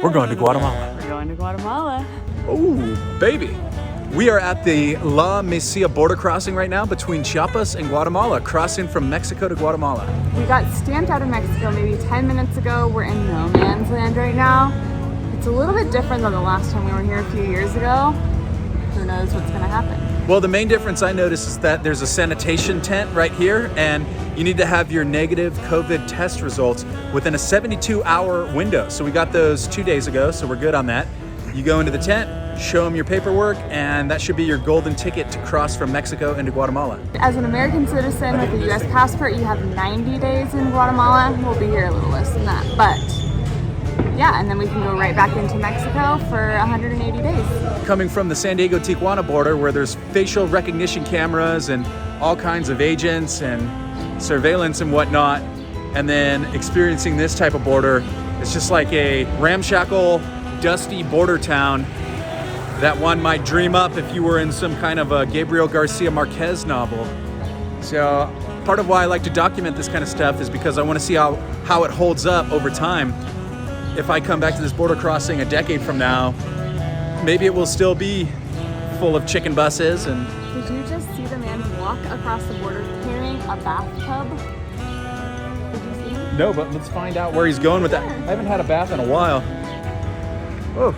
We're going to Guatemala. We're going to Guatemala. Oh, baby. We are at the La Mesilla border crossing right now between Chiapas and Guatemala, crossing from Mexico to Guatemala. We got stamped out of Mexico maybe 10 minutes ago. We're in no man's land right now. It's a little bit different than the last time we were here a few years ago. Who knows what's gonna happen? Well, the main difference I noticed is that there's a sanitation tent right here, and you need to have your negative COVID test results within a 72-hour window. So we got those 2 days ago, so we're good on that. You go into the tent, show them your paperwork, and that should be your golden ticket to cross from Mexico into Guatemala. As an American citizen with a US passport, you have 90 days in Guatemala. We'll be here a little less than that, but yeah, and then we can go right back into Mexico for 180 days. Coming from the San Diego-Tijuana border, where there's facial recognition cameras and all kinds of agents and surveillance and whatnot, and then experiencing this type of border, it's just like a ramshackle, dusty border town that one might dream up if you were in some kind of a Gabriel Garcia Marquez novel. So part of why I like to document this kind of stuff is because I want to see how it holds up over time. If I come back to this border crossing a decade from now, maybe it will still be full of chicken buses. And did you just see the man walk across the border carrying a bathtub? Did you see him? No, but let's find out where he's going with that. I haven't had a bath in a while. Oh.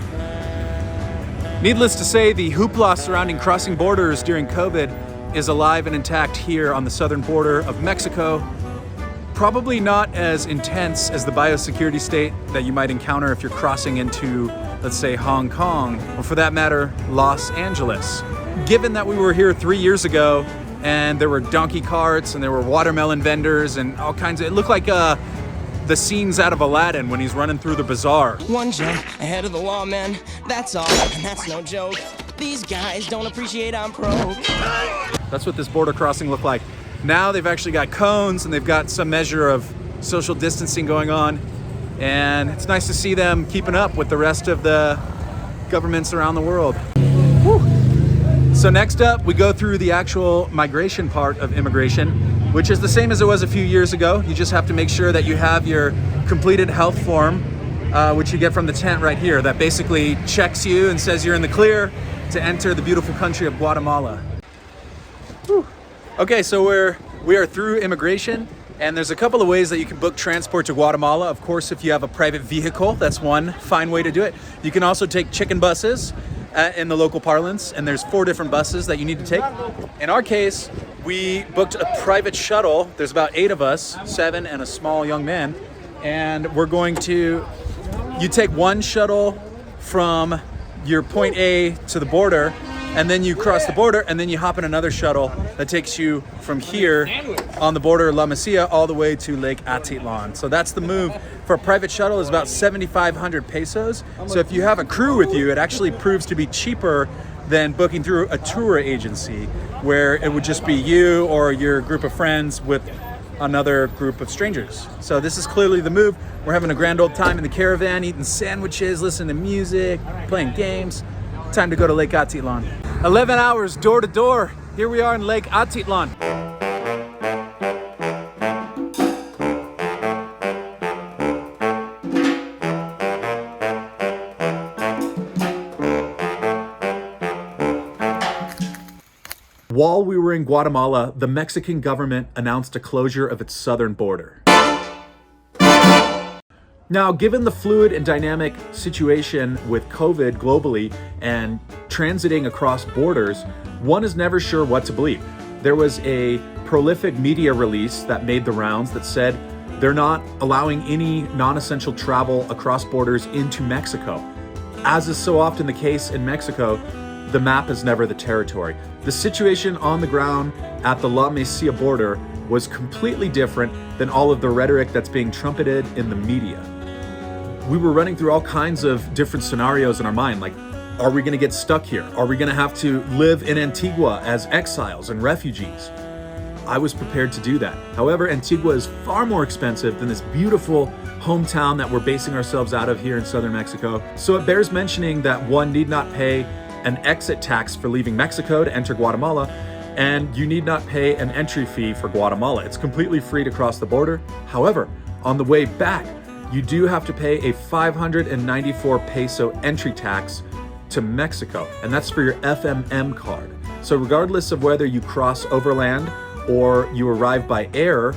Needless to say, the hoopla surrounding crossing borders during COVID is alive and intact here on the southern border of Mexico. Probably not as intense as the biosecurity state that you might encounter if you're crossing into, let's say, Hong Kong, or for that matter, Los Angeles. Given that we were here 3 years ago and there were donkey carts and there were watermelon vendors and all kinds of, it looked like the scenes out of Aladdin when he's running through the bazaar. One jump ahead of the law, man. That's all, and that's no joke. These guys don't appreciate I'm broke. That's what this border crossing looked like. Now they've actually got cones and they've got some measure of social distancing going on. And it's nice to see them keeping up with the rest of the governments around the world. Whew. So next up, we go through the actual migration part of immigration, which is the same as it was a few years ago. You just have to make sure that you have your completed health form, which you get from the tent right here, that basically checks you and says you're in the clear to enter the beautiful country of Guatemala. Whew. Okay, so we are through immigration, and there's a couple of ways that you can book transport to Guatemala. Of course, if you have a private vehicle, that's one fine way to do it. You can also take chicken buses in the local parlance, and there's 4 different buses that you need to take. In our case, we booked a private shuttle. There's about 8 of us, 7 and a small young man, and you take one shuttle from your point A to the border, and then you cross the border, and then you hop in another shuttle that takes you from here on the border of La Mesilla all the way to Lake Atitlan. So that's the move. For a private shuttle is about 7,500 pesos. So if you have a crew with you, it actually proves to be cheaper than booking through a tour agency, where it would just be you or your group of friends with another group of strangers. So this is clearly the move. We're having a grand old time in the caravan, eating sandwiches, listening to music, playing games. Time to go to Lake Atitlan. 11 hours door to door. Here we are in Lake Atitlan. While we were in Guatemala, the Mexican government announced a closure of its southern border. Now, given the fluid and dynamic situation with COVID globally and transiting across borders, one is never sure what to believe. There was a prolific media release that made the rounds that said they're not allowing any non-essential travel across borders into Mexico. As is so often the case in Mexico, the map is never the territory. The situation on the ground at the La Mesilla border was completely different than all of the rhetoric that's being trumpeted in the media. We were running through all kinds of different scenarios in our mind, like, are we gonna get stuck here? Are we gonna have to live in Antigua as exiles and refugees? I was prepared to do that. However, Antigua is far more expensive than this beautiful hometown that we're basing ourselves out of here in southern Mexico. So it bears mentioning that one need not pay an exit tax for leaving Mexico to enter Guatemala, and you need not pay an entry fee for Guatemala. It's completely free to cross the border. However, on the way back, you do have to pay a 594 peso entry tax to Mexico, and that's for your FMM card. So regardless of whether you cross overland or you arrive by air,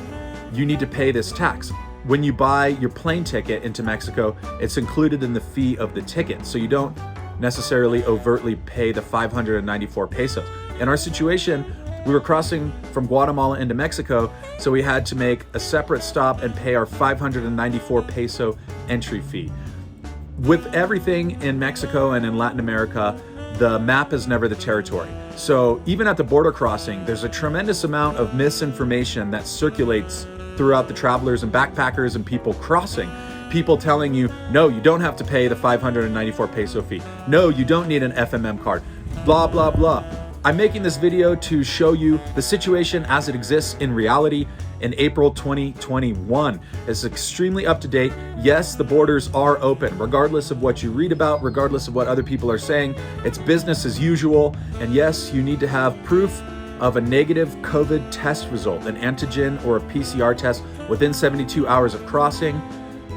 you need to pay this tax. When you buy your plane ticket into Mexico, it's included in the fee of the ticket, so you don't necessarily overtly pay the 594 pesos. In our situation, we were crossing from Guatemala into Mexico, so we had to make a separate stop and pay our 594 peso entry fee. With everything in Mexico and in Latin America, the map is never the territory. So even at the border crossing, there's a tremendous amount of misinformation that circulates throughout the travelers and backpackers and people crossing. People telling you, no, you don't have to pay the 594 peso fee. No, you don't need an FMM card. Blah, blah, blah. I'm making this video to show you the situation as it exists in reality in April 2021. It's extremely up to date. Yes, the borders are open, regardless of what you read about, regardless of what other people are saying. It's business as usual. And yes, you need to have proof of a negative COVID test result, an antigen or a PCR test within 72 hours of crossing.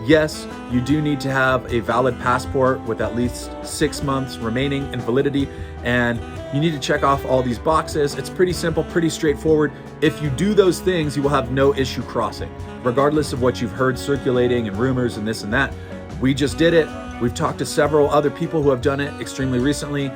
Yes, you do need to have a valid passport with at least 6 months remaining in validity, and you need to check off all these boxes. It's pretty simple, pretty straightforward. If you do those things, you will have no issue crossing, regardless of what you've heard circulating and rumors and this and that. We just did it. We've talked to several other people who have done it extremely recently.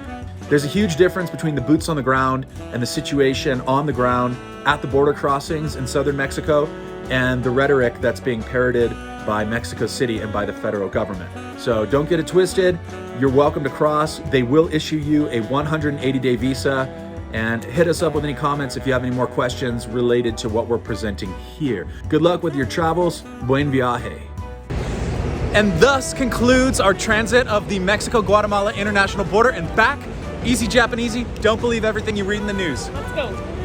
There's a huge difference between the boots on the ground and the situation on the ground at the border crossings in southern Mexico and the rhetoric that's being parroted by Mexico City and by the federal government. So don't get it twisted. You're welcome to cross. They will issue you a 180-day visa. And hit us up with any comments if you have any more questions related to what we're presenting here. Good luck with your travels. Buen viaje. And thus concludes our transit of the Mexico-Guatemala international border and back. Easy Japanesey, don't believe everything you read in the news. Let's go.